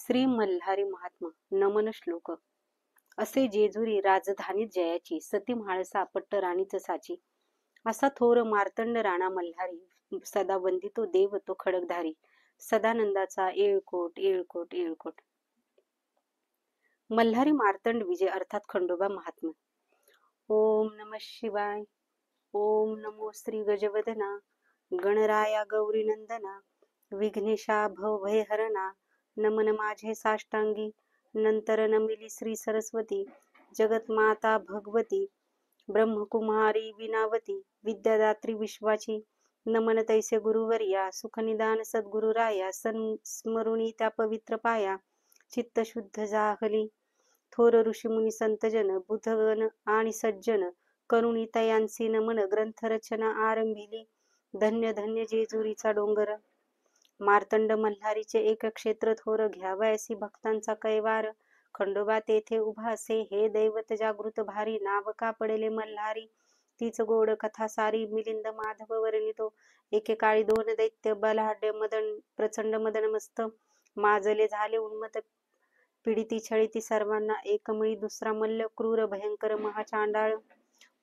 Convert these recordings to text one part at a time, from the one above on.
श्री मल्हारी महात्मा नमन श्लोक. असे जेजुरी राजधानीत जयाची, सती म्हाळसा पट्ट राणीच साची. असा थोर मार्तंड राणा मल्हारी, सदा वंदितो देव तो खडकधारी. सदानंदाचा येळकोट येळकोट येळकोट. मल्हारी मार्तंड विजय अर्थात खंडोबा महात्मा. ओम नमः शिवाय. ओम नमो श्री गजवदना गणराया गौरी नंदना विघ्नेशा भवभयहरणा. नमन माझे साष्टांगी, नंतर नमिली श्री सरस्वती. जगतमाता भगवती, ब्रह्मकुमारी विनावती. विद्यादात्री विश्वाची, नमन तैसे गुरुवर्या. सुखनिदान सद्गुरुराया, स्मरुणी त्या पवित्र पाया. चित्त शुद्ध जाहली, थोर ऋषीमुनी संतजन. बुधगण आणि सज्जन, करुणी तयांसी नमन. ग्रंथरचना आरंभिली, धन्य धन्य जेजुरीचा डोंगर. मार्तंड मल्हारीचे एक क्षेत्र थोर, घ्यावयासी भक्तांचा कैवार. खंडोबा तेथे उभा असे, हे दैवत जागृत भारी. नाव का पडले मल्हारी, तीच गोड कथा सारी. मिलिंद माधव वर्णितो, एकेकाळी दोन दैत्य. बलाढ्य मदन प्रचंड मदन मस्त, माजले झाले उन्मत. पीडिती छळिती सर्वांना एकमळी. दुसरा मल्ल क्रूर भयंकर महाचांडाळ.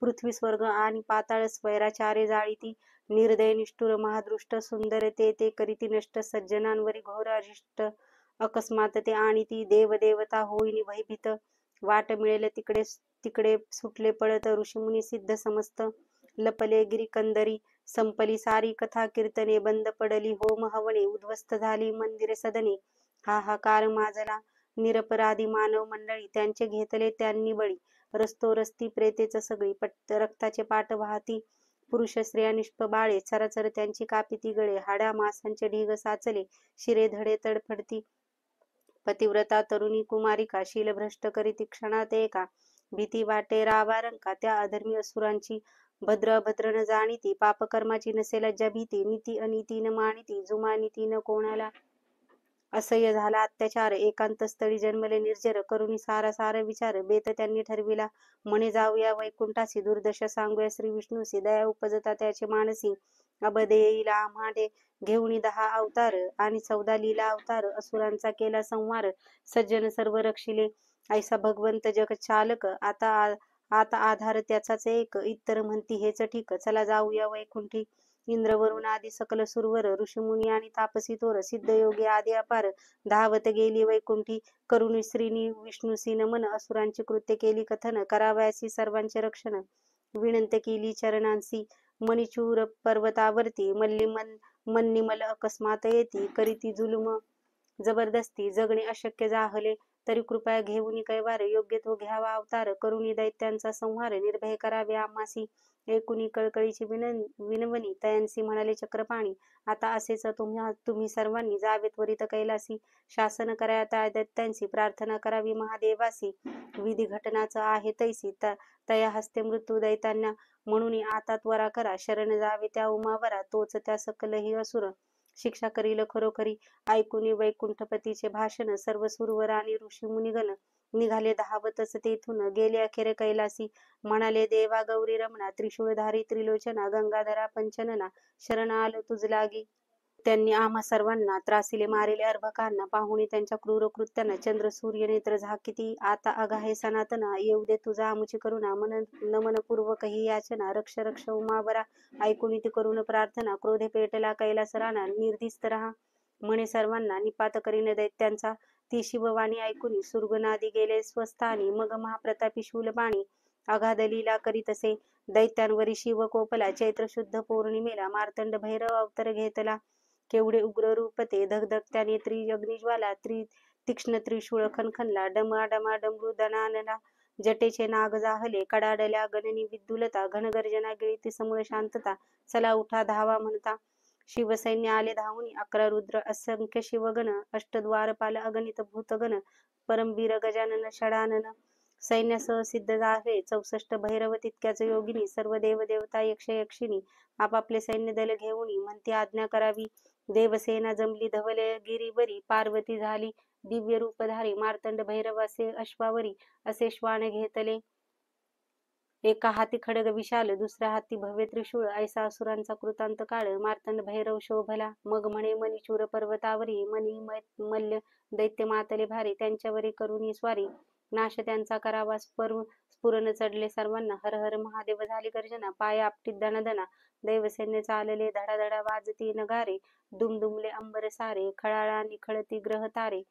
पृथ्वी स्वर्ग आणि पाताळ स्वैराचारे जाळीती. निर्दय निष्ठुर महादृष्ट, सुंदर ते करीती नष्ट. सज्जनांवरी घोर अरिष्ट, अकस्मात ते आणीती. देवदेवता होईनी भयभीत, वाट मिळेल तिकडे तिकडे सुटले पळत. ऋषीमुनी सिद्ध समस्त, लपले गिरीकंदरी. संपली सारी कथा कीर्तने, बंद पडली होम हवने. उद्ध्वस्त झाली मंदिरे सदने, हाहाकार माजला. निरपराधी मानव मंडळी, त्यांचे घेतले त्यांनी बळी. रस्तोरस्ती प्रेतेच सगळी, रक्ताचे पाट वाहती. पुरुष स्त्रिया निष्प बाळे, चराचर त्यांची कापिती गळे. हाडा मांसांचे ढीग साचले, शिरे धडे तडफडती. पतिव्रता तरुणी कुमारिका, शीलभ्रष्ट करीती क्षणात एका. भीती वाटे रावारंका, त्या अधर्मी असुरांची. भद्र अभद्र न जाणीती, पापकर्माची नसे लज्जा भीती. नीती अनिती न मानिती, जुमानिती न कोणाला. असह्य झाला अत्याचार, एकांत स्थळी जन्मले निर्जर. करुणी सारा सार विचार, बेत त्यांनी ठरविला. म्हणे जाऊया वैकुंठासी, दुर्दशा सांगूया श्री विष्णूसी. दया उपजता त्याचे मानसी, अबध येईल आम्हाडे घेऊन 10 अवतार. आणि 14 लीला अवतार, असुरांचा केला संहार. सज्जन सर्व रक्षिले, ऐसा भगवंत जग चालक. आता आधार त्याचाच एक, इतर म्हणती हेच ठीक. चला जाऊया वैकुंठी. इंद्र वरुण आदी सकल सुरवर, ऋषीमुनी आणि तापसी थोर. सिद्धयोगी आदी अपार, धावत गेली वैकुंठी. करुणी श्रीनी विष्णूसी नमन, असुरांची कृत्य केली कथन. करावयासी सर्वांचे रक्षण, विनंती केली चरणांसी. मणिचूर पर्वतावरती, मन्निमल अकस्मात येती. करीती जुलुम जबरदस्ती, जगणे अशक्य जाहले. तरी कृपया घेऊन कैवार, योग्य तो घ्यावा अवतार. करुणी दैत्यांचा संहार, निर्भय करावे आम्हासी. एकूणी कळकळीची विनवणी, तयांसी म्हणाले चक्रपाणी. आता असेच तुम्ही सर्वांनी जावे त्वरित कैलासी. शासन करा त्या दैत्यांसी, प्रार्थना करावी महादेवासी. विधी घटनाच आहे तैसी, तया हस्ते मृत्यू दैत्यांना. म्हणून आता त्वरा करा, शरण जावे त्या उमावरा. तोच त्या सकलही असुर शिक्षा करील खरोखरी. ऐकुनी वैकुंठपतीचे भाषण, सर्व सुरवर आणि ऋषी मुनिगण. निघाले धावतच तेथून, गेले अखेर कैलासी. म्हणाले देवा गौरी रमणा, त्रिशूळधारी त्रिलोचना. गंगाधरा पंचनना, शरण आलो तुझ लागी. त्यांनी आम्हा सर्वांना त्रासिले, मारिले अर्भकांना. पाहुणी त्यांच्या क्रूर कृत्यांना, चंद्र सूर्य नेत्र झाकिती. आता अगाहे सनातना, येऊ दे तुझा आमुची करुणा. नमनपूर्वक ही याचना, रक्ष रक्ष उमावरा. ऐकून ती करून प्रार्थना, क्रोधे पेटला कैलास राणा. निर्दिस्त रहा म्हणे सर्वांना, निपात करीन दैत्यांचा. ती शिववाणी ऐकुनी, सुरगनादी गेले स्वस्थानी. मग महाप्रतापी शूलपाणी, अगाध लीला करीतसे. दैत्यांवरी शिव कोपला, चैत्र शुद्ध पौर्णिमेला. मार्तंड भैरव अवतार घेतला, केवढे उग्र रूप ते. धगधगत्या नेत्री अग्निज्वाला, तीक्ष्ण त्रिशूळ खणखणला. डमा डमा डमरू दणाणला, जटेचे नाग जाहले. कडाडल्या गणनी विद्युलता, घनगर्जना गिळीती समूळ शांतता. चला उठा धावा म्हणता, शिवसैन्य आले धावून. 11 रुद्र असंख्य शिवगण, अष्टद्वारपाल अगणित भूतगण. परमवीर गजानन षडानन, सैन्यासह सिद्ध झाले. 64 भैरव तितक्याच योगिनी. सर्व देवदेवता यक्ष यक्षिणी, आपापले सैन्य दल घेऊन. म्हणती आज्ञा करावी, देवसेना जमली धवल गिरीवरी. पार्वती झाली दिव्य रूपधारी, मार्तंड भैरव असे अश्वावरी. असे श्वान घेतले एका हाती खड्ग विशाल, दुसऱ्या हाती भव्य त्रिशूळ, ऐसा असुरांचा कृतांत काळ. मार्तंड भैरव शोभला, मग म्हणे मणिचूर पर्वतावरी, मनी मल्ल दैत्य मातले भारी, त्यांच्यावरी करुणी स्वारी. नाश त्यांचा करावा स्फुरण चढले सर्वांना, हर हर महादेव झाली गर्जना, पाय आपटीत दणादणा. दैवसैन्य चालले धडाधडा, वाजती नगारे, दुमदुमले अंबर सारे, खळाळा निखळती ग्रह तारे.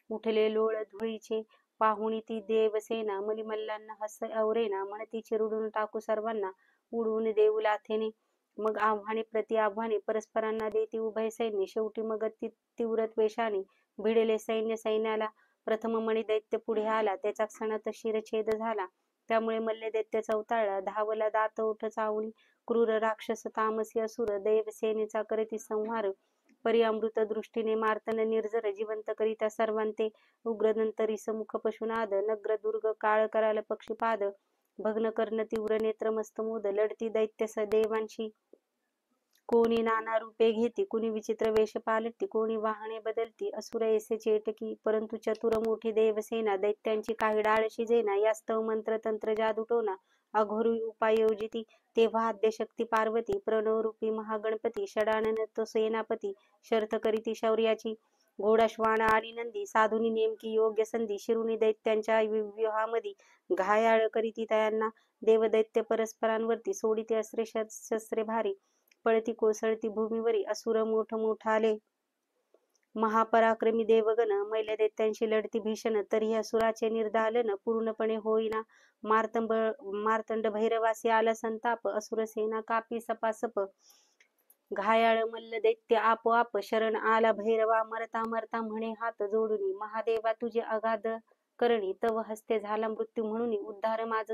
उठले लोळ धुळीचे पाहुणी ती देवसेना, मलिमल्लांना हस औरेना, म्हणती चिरडून टाकू सर्वांना, उडवून देऊ लाथेने. मग आव्हाने प्रति आव्हाने, परस्परांना देती उभय सैन्य. शेवटी मग तीव्र द्वेषाने भिडले सैन्य सैन्याला. प्रथम मणी दैत्य पुढे आला, त्याचा क्षणात शिरछेद झाला. त्यामुळे मल्ल दैत्य चवताळला, धावला दात ओठ चावून. क्रूर राक्षस तामसी असुर, देवसेनेचा करती संहार. परी अमृत दृष्टीने मार्तंड निर्जर, जिवंत करिता सर्वांते. उग्रदंत मुख पशुनाद, नग्र दुर्ग काळ कराल पक्षीपाद. भग्न कर्ण तीव्र नेत्र मस्तमोद, लढती दैत्य देवांशी. कोणी नाना रूपे घेती, कुणी विचित्र वेश पालटती, कोणी वाहने बदलती, असुर ऐसे चेटकी. परंतु चतुर मोठी देवसेना, दैत्यांची काही डाळ शिजेना. यास्तव मंत्र तंत्र जादू टोना, अघोरी उपाय योजिती. तेव्हा आद्यशक्ती पार्वती, प्रणवरूपी महागणपती, षडानन तो सेनापती, शर्थ करीती शौर्याची. घोडा श्वान आणि नंदी, साधुनी नेमकी योग्य संधी, शिरुनी दैत्यांच्या व्यूहामधी. घायाळ करीती तयांना, देवदैत्य परस्परांवरती, सोडिती अस्त्रे शस्त्रे भारी. पळती कोसळती भूमीवरी, असुर मोठाले. महापराक्रमी देवगण, मैल दैत्यांशी लढती भीषण. तरीही असुराचे निर्दालन पूर्णपणे होईना. मार्तंड भैरवासी आला संताप, असुर सेना कापी सपासप. घायाळ मल्ल दैत्य आपोआप, शरण आला भैरवा. मरता मरता म्हणे हात जोडूनी, महादेवा तुझे अगाध करणी. तव हस्ते झाला मृत्यू म्हणून, उद्धार माझ